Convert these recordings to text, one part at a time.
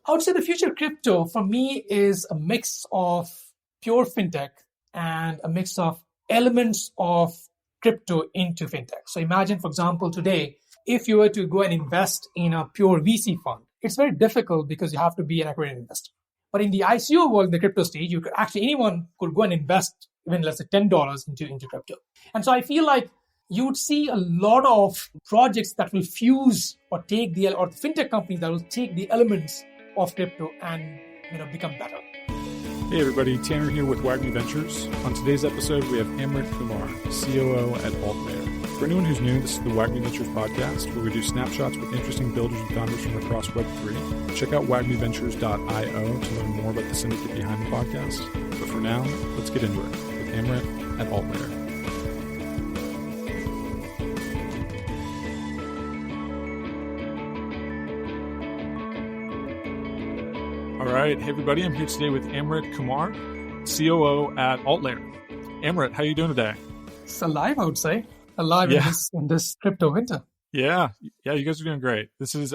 I would say the future of crypto for me is a mix of pure fintech and a mix of elements of crypto into fintech. So imagine, for example, today, if you were to go and invest in a pure VC fund, it's very difficult because you have to be an accredited investor. But in the ICO world, in the crypto stage, you could actually, anyone could go and invest even, let's say, $10 into crypto. And so I feel like you would see a lot of projects that will fuse or take the fintech companies that will take the elements of crypto and become better. Hey everybody, Tanner here with WAGMI Ventures. On today's episode, we have Amrit Kumar, COO at AltLayer. For anyone who's new, this is the WAGMI Ventures podcast, where we do snapshots with interesting builders and founders from across Web3. Check out wagmiventures.io to learn more about the syndicate behind the podcast. But for now, let's get into it with Amrit at AltLayer. All right. Hey, everybody. I'm here today with Amrit Kumar, COO at AltLayer. Amrit, how are you doing today? It's alive, I would say. Alive in this crypto winter. Yeah, you guys are doing great.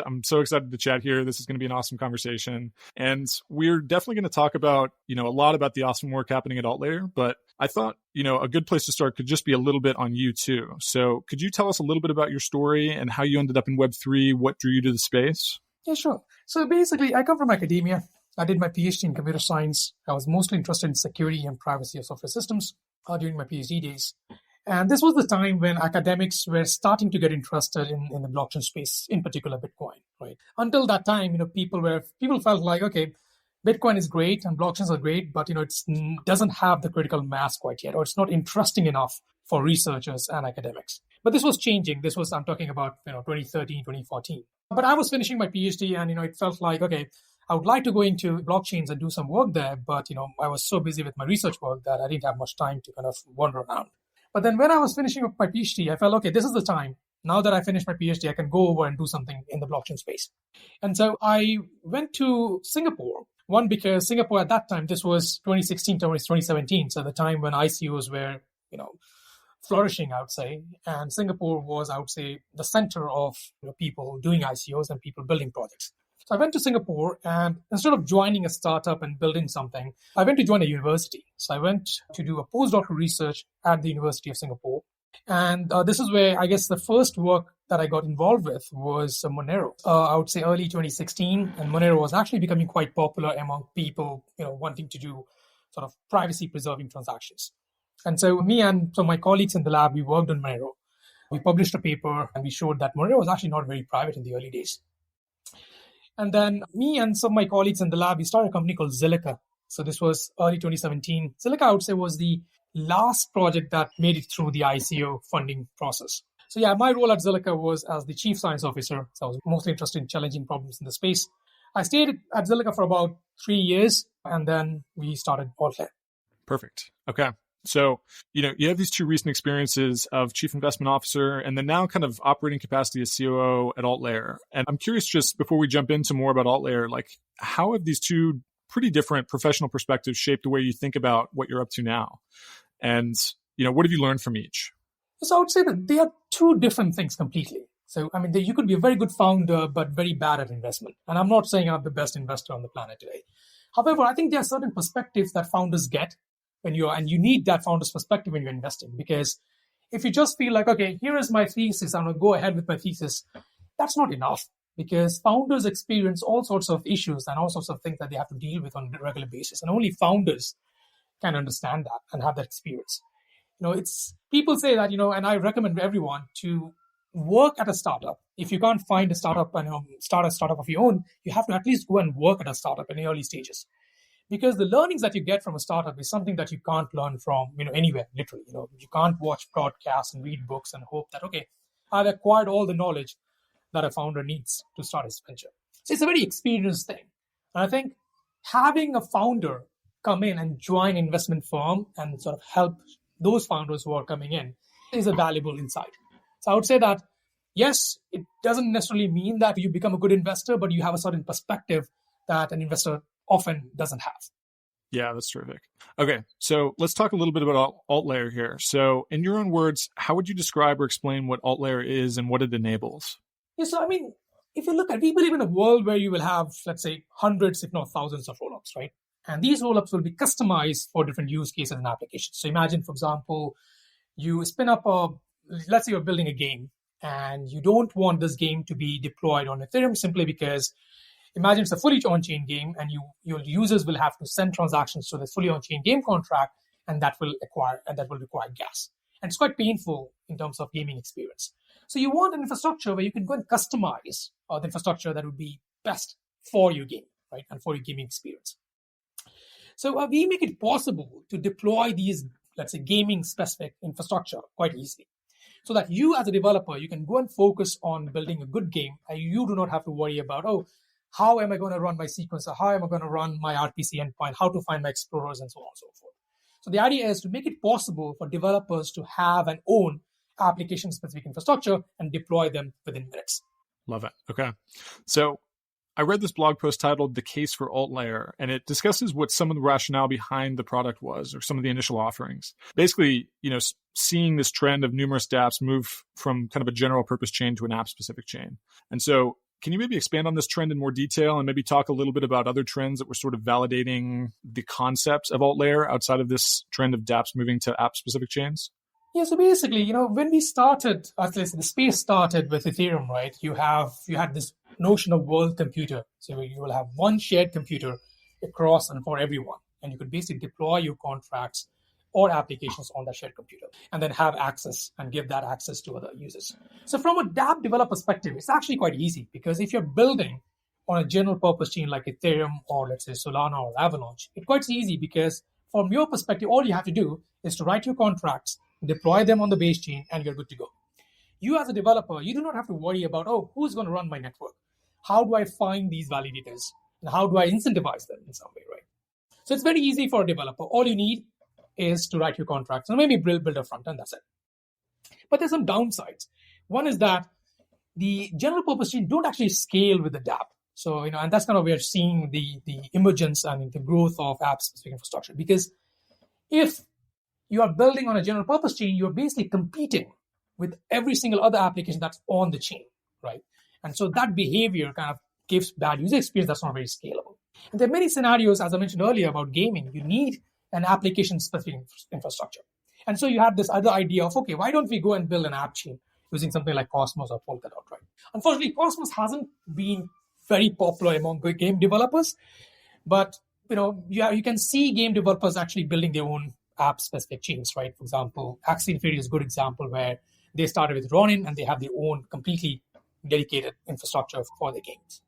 I'm so excited to chat here. This is going to be an awesome conversation. And we're definitely going to talk about, a lot about the awesome work happening at AltLayer. But I thought, a good place to start could just be a little bit on you too. So could you tell us a little bit about your story and how you ended up in Web3? What drew you to the space? Yeah, sure. So basically, I come from academia. I did my PhD in computer science. I was mostly interested in security and privacy of software systems during my PhD days. And this was the time when academics were starting to get interested in the blockchain space, in particular Bitcoin, right? Until that time, people felt like, okay, Bitcoin is great and blockchains are great, but, it doesn't have the critical mass quite yet, or it's not interesting enough for researchers and academics. But this was changing. I'm talking about, 2013, 2014. But I was finishing my PhD and, it felt like, okay, I would like to go into blockchains and do some work there, but, I was so busy with my research work that I didn't have much time to kind of wander around. But then when I was finishing up my PhD, I felt, okay, this is the time. Now that I finished my PhD, I can go over and do something in the blockchain space. And so I went to Singapore. One, because Singapore at that time, this was 2016 to 2017, so the time when ICOs were, flourishing, I would say. And Singapore was, I would say, the center of people doing ICOs and people building projects. So I went to Singapore, and instead of joining a startup and building something, I went to join a university. So I went to do a postdoctoral research at the University of Singapore. And this is where I guess the first work that I got involved with was Monero. I would say early 2016, and Monero was actually becoming quite popular among people, wanting to do sort of privacy-preserving transactions. And so me and some of my colleagues in the lab, we worked on Monero. We published a paper, and we showed that Monero was actually not very private in the early days. And then me and some of my colleagues in the lab, we started a company called Zilliqa. So this was early 2017. Zilliqa, I would say, was the last project that made it through the ICO funding process. So yeah, my role at Zilliqa was as the chief science officer. So I was mostly interested in challenging problems in the space. I stayed at Zilliqa for about 3 years, and then we started AltLayer. Perfect. Okay. So, you have these two recent experiences of chief investment officer and then now kind of operating capacity as COO at AltLayer. And I'm curious, just before we jump into more about AltLayer, like how have these two pretty different professional perspectives shaped the way you think about what you're up to now? And, what have you learned from each? So I would say that they are two different things completely. So, you could be a very good founder, but very bad at investment. And I'm not saying I'm the best investor on the planet today. However, I think there are certain perspectives that founders get and you need that founder's perspective when you're investing, because if you just feel like, okay, here is my thesis, I'm going to go ahead with my thesis, that's not enough, because founders experience all sorts of issues and all sorts of things that they have to deal with on a regular basis. And only founders can understand that and have that experience. It's people say that, and I recommend everyone to work at a startup. If you can't find a startup and start a startup of your own, you have to at least go and work at a startup in the early stages. Because the learnings that you get from a startup is something that you can't learn from, anywhere, literally. You can't watch podcasts and read books and hope that, okay, I've acquired all the knowledge that a founder needs to start his venture. So it's a very experienced thing. And I think having a founder come in and join an investment firm and sort of help those founders who are coming in is a valuable insight. So I would say that, yes, it doesn't necessarily mean that you become a good investor, but you have a certain perspective that an investor often doesn't have. Yeah, that's terrific. Okay, so let's talk a little bit about AltLayer here. So in your own words, how would you describe or explain what AltLayer is and what it enables? Yeah, so if you look at, we believe in a world where you will have, let's say, hundreds, if not thousands of rollups, right? And these rollups will be customized for different use cases and applications. So imagine, for example, you spin up let's say you're building a game and you don't want this game to be deployed on Ethereum simply because imagine it's a fully on-chain game and your users will have to send transactions to the fully on-chain game contract, and that will require gas. And it's quite painful in terms of gaming experience. So you want an infrastructure where you can go and customize the infrastructure that would be best for your game, right, and for your gaming experience. So we make it possible to deploy these, let's say, gaming-specific infrastructure quite easily, so that you as a developer, you can go and focus on building a good game, and you do not have to worry about, how am I going to run my sequencer? How am I going to run my RPC endpoint? How to find my explorers, and so on and so forth. So the idea is to make it possible for developers to have and own application-specific infrastructure and deploy them within minutes. Love it. Okay. So I read this blog post titled The Case for AltLayer, and it discusses what some of the rationale behind the product was, or some of the initial offerings. Basically, seeing this trend of numerous dApps move from kind of a general purpose chain to an app-specific chain. And so can you maybe expand on this trend in more detail and maybe talk a little bit about other trends that were sort of validating the concepts of AltLayer outside of this trend of dApps moving to app-specific chains? Yeah, so basically, when we started, at least the space started with Ethereum, right? You had this notion of world computer. So you will have one shared computer across and for everyone. And you could basically deploy your contracts or applications on that shared computer and then have access and give that access to other users. So from a dApp developer perspective, it's actually quite easy, because if you're building on a general purpose chain like Ethereum or let's say Solana or Avalanche, it's quite easy because from your perspective, all you have to do is to write your contracts, deploy them on the base chain, and you're good to go. You as a developer, you do not have to worry about, who's going to run my network? How do I find these validators? And how do I incentivize them in some way, right? So it's very easy for a developer. All you need is to write your contracts and maybe build a front end, that's it. But there's some downsides. One is that the general purpose chain don't actually scale with the dApp. So, and that's kind of where we're seeing the emergence and the growth of app-specific infrastructure. Because if you are building on a general purpose chain, you're basically competing with every single other application that's on the chain, right? And so that behavior kind of gives bad user experience that's not very scalable. And there are many scenarios, as I mentioned earlier, about gaming. You need an application-specific infrastructure. And so you have this other idea of, why don't we go and build an app chain using something like Cosmos or Polkadot, right? Unfortunately, Cosmos hasn't been very popular among game developers, but you can see game developers actually building their own app-specific chains, right? For example, Axie Infinity is a good example where they started with Ronin and they have their own completely dedicated infrastructure for their games.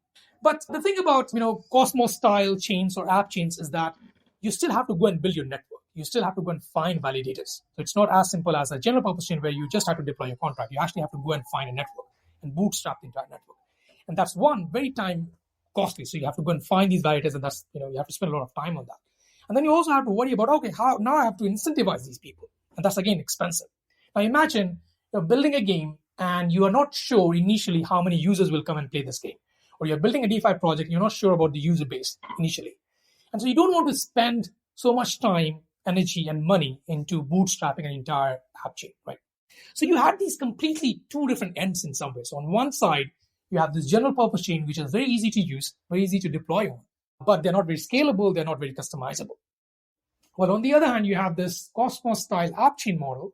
But the thing about Cosmos-style chains or app chains is that you still have to go and build your network. You still have to go and find validators. So it's not as simple as a general purpose chain where you just have to deploy your contract. You actually have to go and find a network and bootstrap the entire network. And that's one, very time costly. So you have to go and find these validators, and that's, you have to spend a lot of time on that. And then you also have to worry about, how now I have to incentivize these people. And that's again expensive. Now imagine you're building a game and you are not sure initially how many users will come and play this game. Or you're building a DeFi project and you're not sure about the user base initially. And so you don't want to spend so much time, energy, and money into bootstrapping an entire app chain, right? So you have these completely two different ends in some ways. So on one side, you have this general purpose chain, which is very easy to use, very easy to deploy on, but they're not very scalable, they're not very customizable. Well, on the other hand, you have this Cosmos-style app chain model,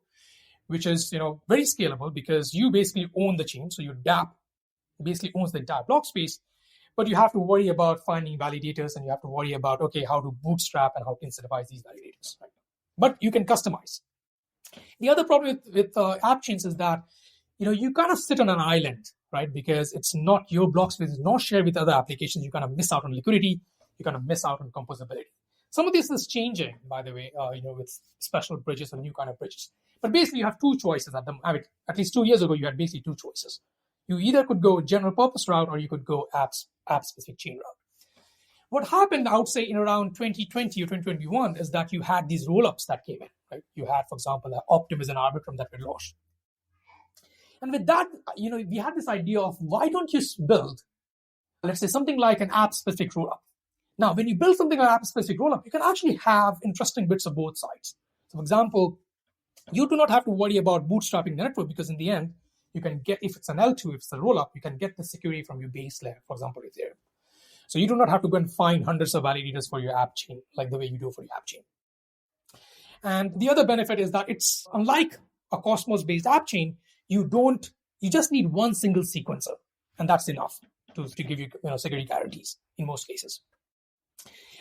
which is very scalable because you basically own the chain. So your dApp basically owns the entire block space. But you have to worry about finding validators, and you have to worry about, how to bootstrap and how to incentivize these validators. Right? But you can customize. The other problem with app chains is that, you kind of sit on an island, right? Because it's not your block space, is not shared with other applications. You kind of miss out on liquidity. You kind of miss out on composability. Some of this is changing, by the way, with special bridges and new kind of bridges. But basically, you have two choices. At least 2 years ago, you had basically two choices. You either could go general purpose route or you could go app-specific chain route. What happened, I would say, in around 2020 or 2021 is that you had these rollups that came in, right? You had, for example, Optimus and Arbitrum that were launched. And with that, we had this idea of why don't you build, let's say, something like an app-specific rollup. Now, when you build something like an app-specific rollup, you can actually have interesting bits of both sides. So, for example, you do not have to worry about bootstrapping the network because in the end, you can get, if it's an L2, if it's a rollup, you can get the security from your base layer, for example, Ethereum. So you do not have to go and find hundreds of validators for your app chain, like the way you do for your app chain. And the other benefit is that it's unlike a Cosmos-based app chain, you just need one single sequencer, and that's enough to give you, security guarantees in most cases.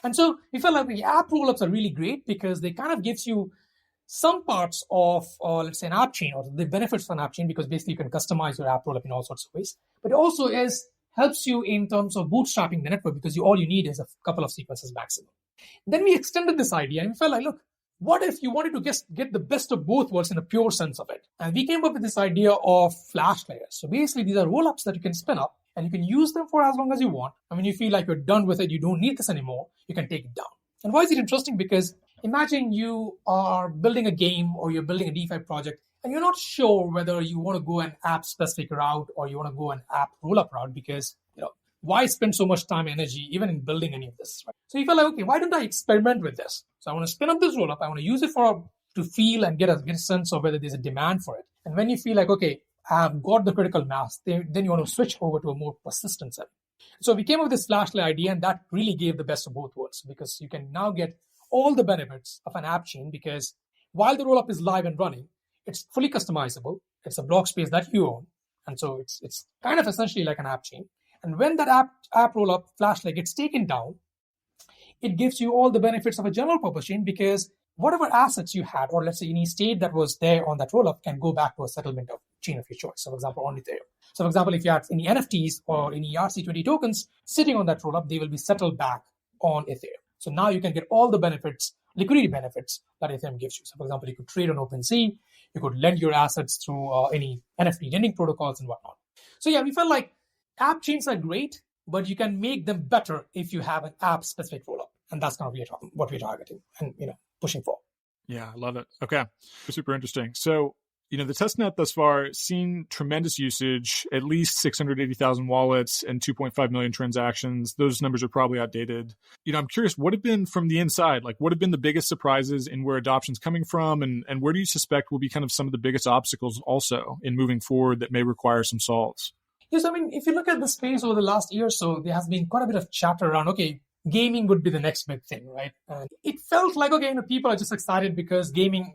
And so we felt like the app rollups are really great because they kind of gives you some parts of, let's say, an app chain, or the benefits of an app chain, because basically you can customize your app rollup in all sorts of ways. But it also helps you in terms of bootstrapping the network, because all you need is a couple of sequences maximum. Then we extended this idea and we felt like, look, what if you wanted to get the best of both worlds in a pure sense of it? And we came up with this idea of flash layers. So basically, these are rollups that you can spin up, and you can use them for as long as you want. And when you feel like you're done with it, you don't need this anymore, you can take it down. And why is it interesting? Because imagine you are building a game or you're building a DeFi project, and you're not sure whether you want to go an app-specific route or you want to go an app rollup route, because why spend so much time and energy even in building any of this? Right? So you felt like, okay, why don't I experiment with this? So I want to spin up this rollup. I want to use it to feel and get a sense of whether there's a demand for it. And when you feel like, okay, I've got the critical mass, then you want to switch over to a more persistent setting. So we came up with this flash layer idea, and that really gave the best of both worlds, because you can now get all the benefits of an app chain, because while the rollup is live and running, it's fully customizable. It's a block space that you own. And so it's kind of essentially like an app chain. And when that app rollup flash layer gets taken down, it gives you all the benefits of a general purpose chain, because whatever assets you had, or let's say any state that was there on that rollup, can go back to a settlement of chain of your choice. So for example, on Ethereum. So for example, if you have any NFTs or any ERC20 tokens sitting on that rollup, they will be settled back on Ethereum. So now you can get all the benefits, liquidity benefits that Ethereum gives you. So for example, you could trade on OpenSea, you could lend your assets through any NFT lending protocols and whatnot. So yeah, we felt like app chains are great, but you can make them better if you have an app-specific rollup. And that's kind of what we're targeting and pushing for. Yeah, I love it. Okay, super interesting. So, the testnet thus far seen tremendous usage, at least 680,000 wallets and 2.5 million transactions. Those numbers are probably outdated. I'm curious, what have been from the inside? Like, what have been the biggest surprises in where adoption's coming from, and where do you suspect will be kind of some of the biggest obstacles also in moving forward that may require some solves? Yes, I mean, if you look at the space over the last year or so, there has been quite a bit of chatter around, okay, gaming would be the next big thing, right? And it felt like, okay, people are just excited because gaming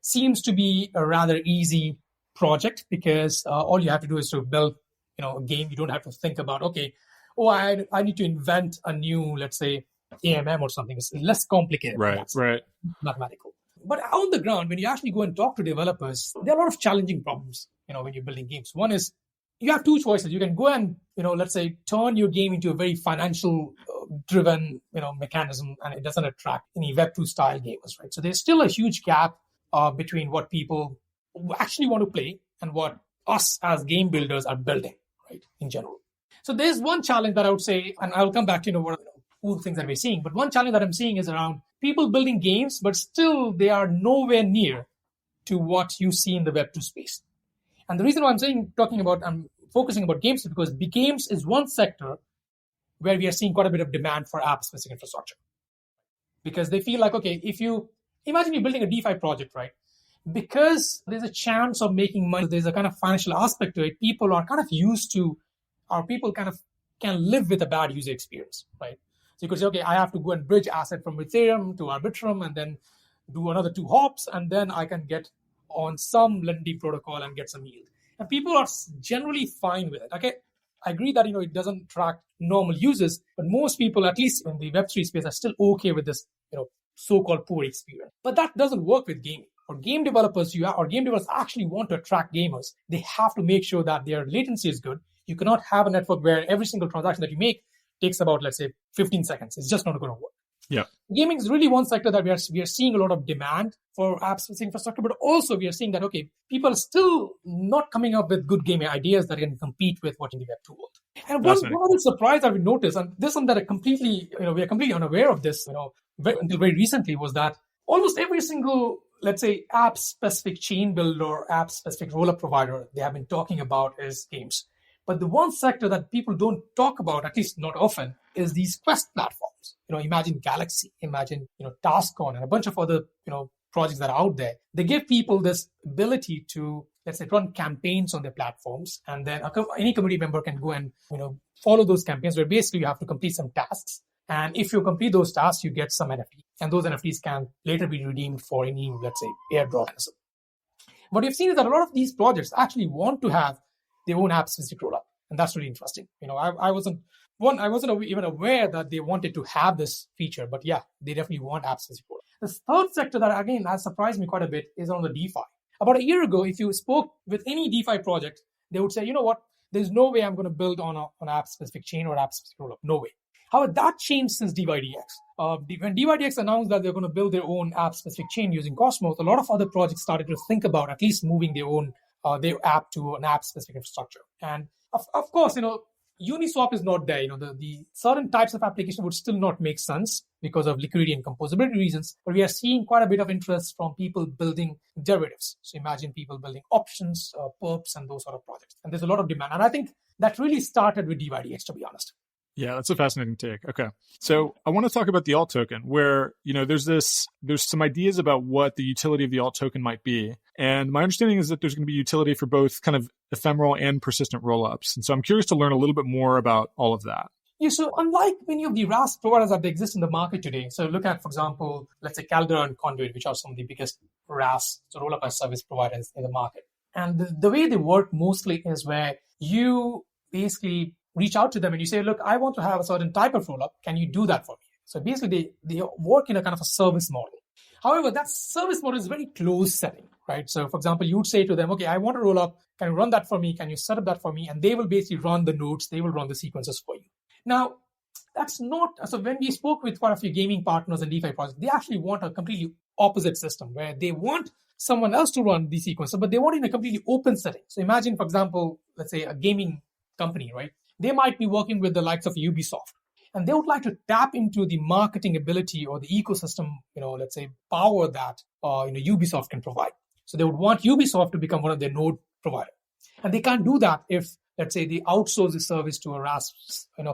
seems to be a rather easy project, because all you have to do is to build, a game. You don't have to think about, okay, I need to invent a new, let's say, AMM or something. It's less complicated. Right. Mathematical. But on the ground, when you actually go and talk to developers, there are a lot of challenging problems, when you're building games. One is, you have two choices. You can go and, let's say, turn your game into a very financial driven, mechanism, and it doesn't attract any Web2 style gamers, right? So there's still a huge gap between what people actually want to play and what us as game builders are building, right, in general. So there's one challenge that I would say, and I'll come back to, what cool things that we're seeing, but one challenge that I'm seeing is around people building games, but still they are nowhere near to what you see in the Web2 space. And the reason why I'm focusing about games is because games is one sector where we are seeing quite a bit of demand for app-specific infrastructure. Because they feel like, okay, if you imagine you're building a DeFi project, right? Because there's a chance of making money, there's a kind of financial aspect to it. People are kind of used to, or people kind of can live with a bad user experience, right? So you could say, okay, I have to go and bridge asset from Ethereum to Arbitrum and then do another 2 hops, and then I can get on some lending protocol and get some yield. And people are generally fine with it. Okay, I agree that it doesn't track normal users, but most people, at least in the Web3 space, are still okay with this so-called poor experience. But that doesn't work with gaming. For game developers, game developers actually want to attract gamers. They have to make sure that their latency is good. You cannot have a network where every single transaction that you make takes about, let's say, 15 seconds. It's just not going to work. Yeah. Gaming is really one sector that we are seeing a lot of demand for apps infrastructure, but also we are seeing that, okay, people are still not coming up with good gaming ideas that can compete with what in the Web2 world. And one other surprise that we noticed, and this is something that we are completely unaware of this, until very recently, was that almost every single, let's say, app-specific chain builder or app-specific rollup provider they have been talking about is games. But the one sector that people don't talk about, at least not often, is these Quest platforms. Imagine Galaxy, imagine, TaskOn, and a bunch of other, projects that are out there. They give people this ability to, let's say, run campaigns on their platforms. And then any community member can go and, follow those campaigns where basically you have to complete some tasks. And if you complete those tasks, you get some NFT. And those NFTs can later be redeemed for any, let's say, airdrop mechanism. What we've seen is that a lot of these projects actually want to have their own app-specific rollup. And that's really interesting. I wasn't even aware that they wanted to have this feature, but yeah, they definitely want app-specific rollup. The third sector that, again, has surprised me quite a bit is on the DeFi. About a year ago, if you spoke with any DeFi project, they would say, you know what, there's no way I'm going to build on an app-specific chain or app-specific rollup. No way. However, that changed since DYDX. When DYDX announced that they're going to build their own app-specific chain using Cosmos, a lot of other projects started to think about at least moving their app to an app-specific infrastructure. And of course, Uniswap is not there. The certain types of application would still not make sense because of liquidity and composability reasons. But we are seeing quite a bit of interest from people building derivatives. So imagine people building options, perps, and those sort of projects. And there's a lot of demand. And I think that really started with DYDX, to be honest. Yeah, that's a fascinating take. Okay. So I want to talk about the alt token where, there's some ideas about what the utility of the alt token might be. And my understanding is that there's going to be utility for both kind of ephemeral and persistent rollups. And so I'm curious to learn a little bit more about all of that. Yeah, so unlike many of the RAS providers that exist in the market today, so look at, for example, let's say Caldera and Conduit, which are some of the biggest RAS, so Rollup-as-a-Service providers in the market. And the way they work mostly is where you basically reach out to them and you say, look, I want to have a certain type of rollup. Can you do that for me? So basically, they work in a kind of a service model. However, that service model is very close setting, right? So for example, you would say to them, okay, I want a rollup. Can you run that for me? Can you set up that for me? And they will basically run the nodes. They will run the sequences for you. Now, that's not, so when we spoke with quite a few gaming partners and DeFi projects, they actually want a completely opposite system where they want someone else to run the sequencer, but they want it in a completely open setting. So imagine, for example, let's say a gaming company, right? They might be working with the likes of Ubisoft, and they would like to tap into the marketing ability or the ecosystem, let's say power that Ubisoft can provide. So they would want Ubisoft to become one of their node provider, and they can't do that if, let's say, they outsource the service to a RAS,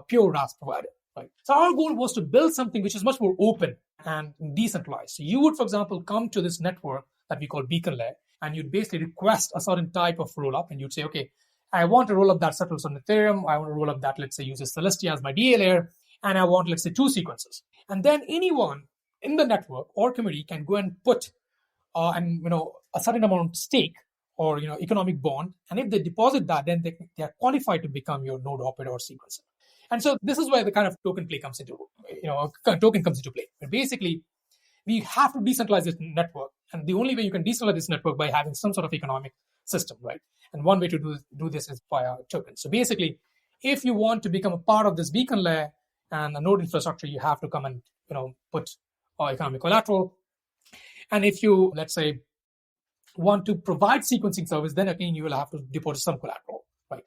pure RAS provider. Right. So our goal was to build something which is much more open and decentralized. So you would, for example, come to this network that we call Beacon Layer, and you'd basically request a certain type of rollup, and you'd say, okay, I want a rollup that settles on Ethereum. I want a rollup that, let's say, uses Celestia as my DA layer. And I want, let's say, 2 sequences. And then anyone in the network or community can go and put a certain amount stake or, economic bond. And if they deposit that, then they are qualified to become your node operator or sequencer. And so this is where the kind of token play comes into, token comes into play. But basically, we have to decentralize this network. And the only way you can decentralize this network by having some sort of economic system, right? And one way to do this is via tokens. So basically, if you want to become a part of this Beacon Layer and a node infrastructure, you have to come and put economic collateral. And if you, let's say, want to provide sequencing service, then again you will have to deposit some collateral, right?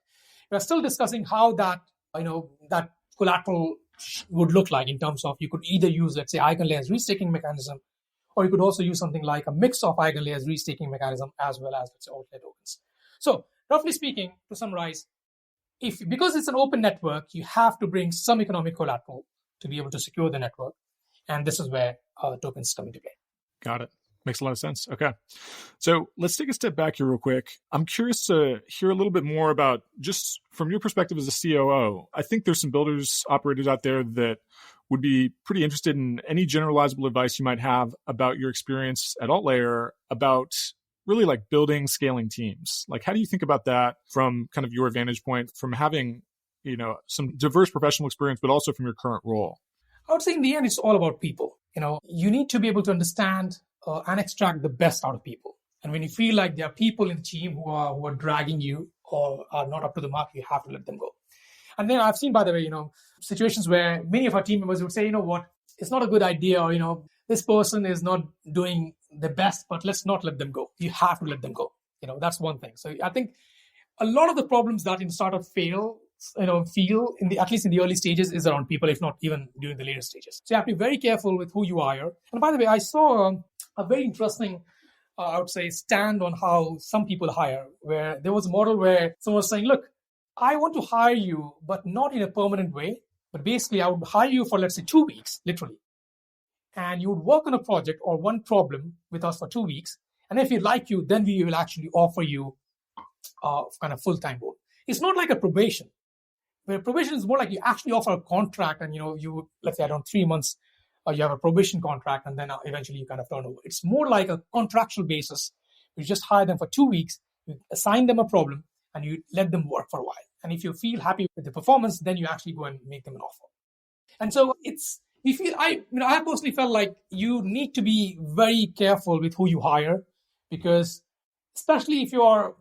We're still discussing how that that collateral would look like in terms of you could either use, let's say, EigenLayer's restaking mechanism, or you could also use something like a mix of EigenLayer's restaking mechanism as well as, let's say, AltLayer tokens. So roughly speaking, to summarize, because it's an open network, you have to bring some economic collateral to be able to secure the network. And this is where tokens come into play. Got it. Makes a lot of sense. Okay. So let's take a step back here real quick. I'm curious to hear a little bit more about, just from your perspective as a COO, I think there's some builders, operators out there that would be pretty interested in any generalizable advice you might have about your experience at AltLayer about really like building, scaling teams. Like, how do you think about that from kind of your vantage point, from having, some diverse professional experience, but also from your current role? I would say in the end, it's all about people. You need to be able to understand and extract the best out of people. And when you feel like there are people in the team who are dragging you or are not up to the mark, you have to let them go. And then I've seen, by the way, situations where many of our team members would say, you know what, it's not a good idea, or, this person is not doing the best, but let's not let them go. You have to let them go. That's one thing. So I think a lot of the problems that in startup feel at least in the early stages is around people, if not even during the later stages. So you have to be very careful with who you hire. And by the way, I saw a very interesting, I would say, stand on how some people hire, where there was a model where someone was saying, look, I want to hire you, but not in a permanent way. But basically, I would hire you for, let's say, 2 weeks, literally. And you would work on a project or one problem with us for 2 weeks. And if we like you, then we will actually offer you kind of full-time role. It's not like a probation. Where probation is more like you actually offer a contract, and you let's say around 3 months, you have a probation contract, and then eventually you kind of turn over. It's more like a contractual basis. You just hire them for 2 weeks, you assign them a problem, and you let them work for a while. And if you feel happy with the performance, then you actually go and make them an offer. And so I personally felt like you need to be very careful with who you hire, because especially if you are,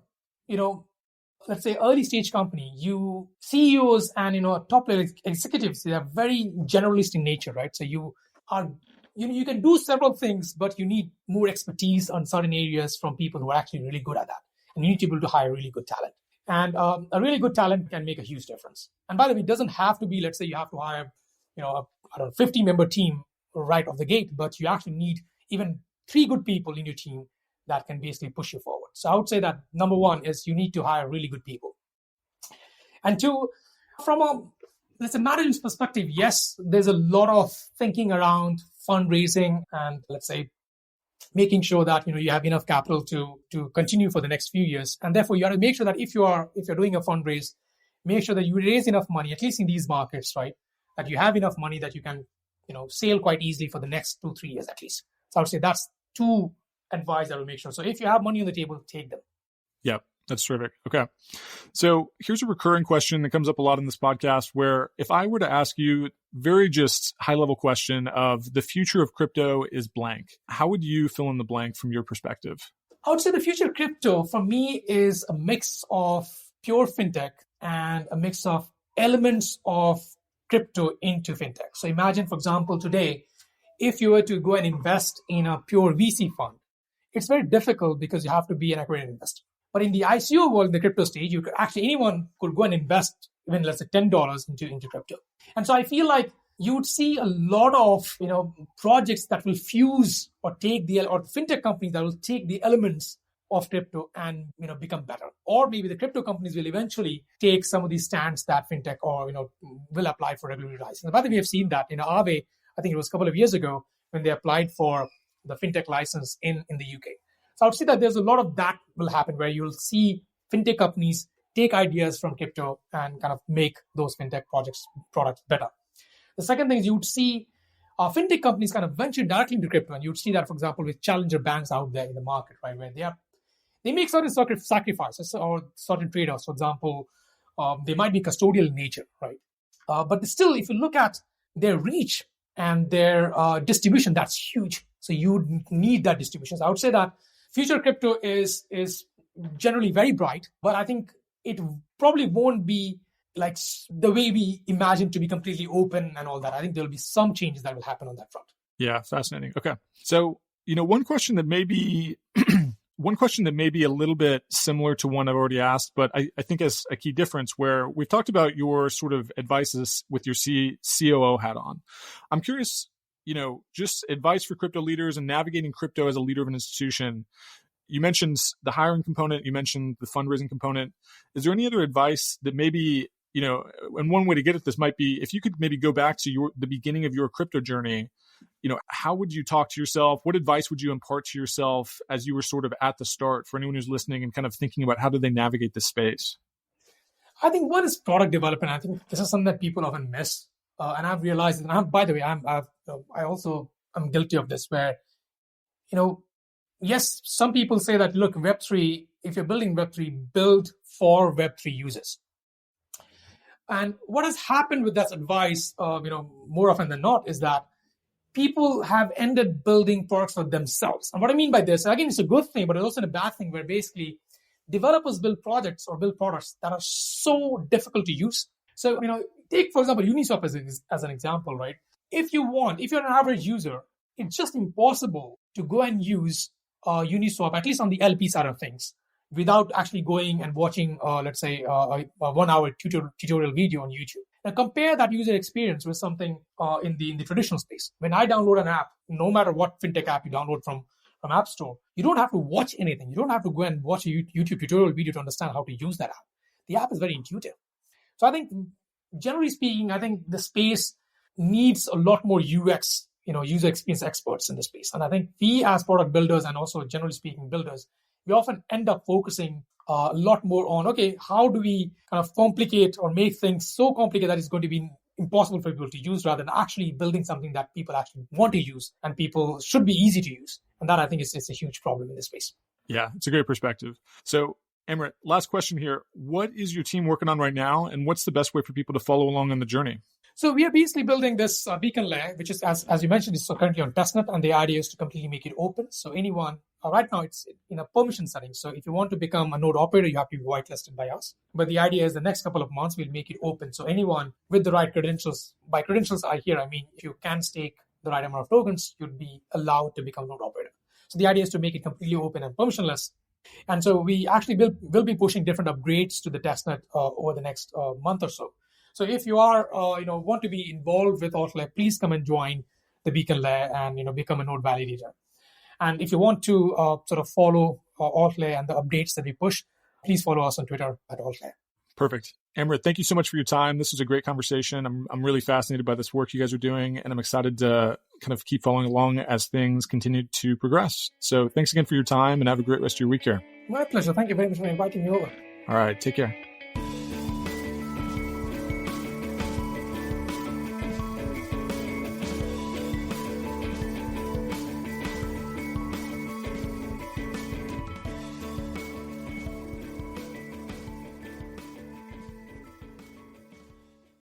let's say early stage company, you CEOs and top level executives, they are very generalist in nature, right? So you can do several things, but you need more expertise on certain areas from people who are actually really good at that, and you need to be able to hire really good talent. And a really good talent can make a huge difference. And by the way, it doesn't have to be, let's say you have to hire a 50-member team right off the gate, but you actually need even 3 good people in your team that can basically push you forward. So I would say that number 1 is you need to hire really good people. And 2, from a management perspective, yes, there's a lot of thinking around fundraising and let's say making sure that you have enough capital to continue for the next few years. And therefore you have to make sure that if you're doing a fundraise, make sure that you raise enough money, at least in these markets, right? That you have enough money that you can sail quite easily for the next 2-3 years at least. So I would say that's 2 advice that will make sure. So if you have money on the table, take them. Yeah, that's terrific. Okay. So here's a recurring question that comes up a lot in this podcast, where if I were to ask you very just high level question of the future of crypto is blank, how would you fill in the blank from your perspective? I would say the future of crypto for me is a mix of pure fintech and a mix of elements of crypto into fintech. So imagine, for example, today, if you were to go and invest in a pure VC fund, it's very difficult because you have to be an accredited investor. But in the ICO world, in the crypto stage, anyone could go and invest even, let's say, $10 into crypto. And so I feel like you would see a lot of projects that will fuse or fintech companies that will take the elements of crypto and become better. Or maybe the crypto companies will eventually take some of these stands that fintech or will apply for regulatory license. And by the way, we have seen that in Aave, I think it was a couple of years ago when they applied for the fintech license in the UK. So I would say that there's a lot of that will happen where you'll see fintech companies take ideas from crypto and kind of make those fintech products better. The second thing is you would see fintech companies kind of venture directly into crypto, and you would see that, for example, with challenger banks out there in the market, right, where they make certain sacrifices or certain trade-offs. For example, they might be custodial in nature, right? But still, if you look at their reach and their distribution, that's huge. So you need that distribution. So I would say that future crypto is generally very bright, but I think it probably won't be like the way we imagine to be completely open and all that. I think there'll be some changes that will happen on that front. Yeah, fascinating. Okay. So, one question that may be a little bit similar to one I've already asked, but I think as a key difference, where we've talked about your sort of advices with your COO hat on. I'm curious, just advice for crypto leaders and navigating crypto as a leader of an institution. You mentioned the hiring component, you mentioned the fundraising component. Is there any other advice that maybe, and one way to get at this might be if you could maybe go back to the beginning of your crypto journey, how would you talk to yourself? What advice would you impart to yourself as you were sort of at the start for anyone who's listening and kind of thinking about how do they navigate this space? I think one is product development. I think this is something that people often miss. And I've realized, and by the way, I also am guilty of this where, yes, some people say that, look, Web3, if you're building Web3, build for Web3 users. And what has happened with that advice, more often than not, is that people have ended building products for themselves. And what I mean by this, again, it's a good thing, but it's also a bad thing where basically developers build projects or build products that are so difficult to use. So, take, for example, Uniswap as an example, right? If you're an average user, it's just impossible to go and use Uniswap, at least on the LP side of things, without actually going and watching, let's say, a 1-hour tutorial video on YouTube. Now compare that user experience with something in the traditional space. When I download an app, no matter what fintech app you download from App Store, you don't have to watch anything. You don't have to go and watch a YouTube tutorial video to understand how to use that app. The app is very intuitive. So I think, generally speaking, I think the space needs a lot more UX, user experience experts in the space. And I think we as product builders and also generally speaking builders, we often end up focusing a lot more on, okay, how do we kind of complicate or make things so complicated that it's going to be impossible for people to use, rather than actually building something that people actually want to use and people should be easy to use. And that, I think, is a huge problem in this space. Yeah, it's a great perspective. So, Amrit, last question here. What is your team working on right now, and what's the best way for people to follow along on the journey? So we are basically building this beacon layer, which is, as you mentioned, is currently on testnet, and the idea is to completely make it open. So anyone, right now it's in a permission setting. So if you want to become a node operator, you have to be whitelisted by us. But the idea is the next couple of months, we'll make it open. So anyone with the right credentials, by credentials I mean if you can stake the right amount of tokens, you'd be allowed to become a node operator. So the idea is to make it completely open and permissionless. And so we actually will be pushing different upgrades to the testnet over the next month or so. So if you are, want to be involved with AltLayer, please come and join the beacon layer and, become a node validator. And if you want to sort of follow AltLayer and the updates that we push, please follow us on Twitter at AltLayer. Perfect. Amrit, thank you so much for your time. This was a great conversation. I'm really fascinated by this work you guys are doing, and I'm excited to kind of keep following along as things continue to progress. So thanks again for your time, and have a great rest of your week here. My pleasure. Thank you very much for inviting me over. All right. Take care.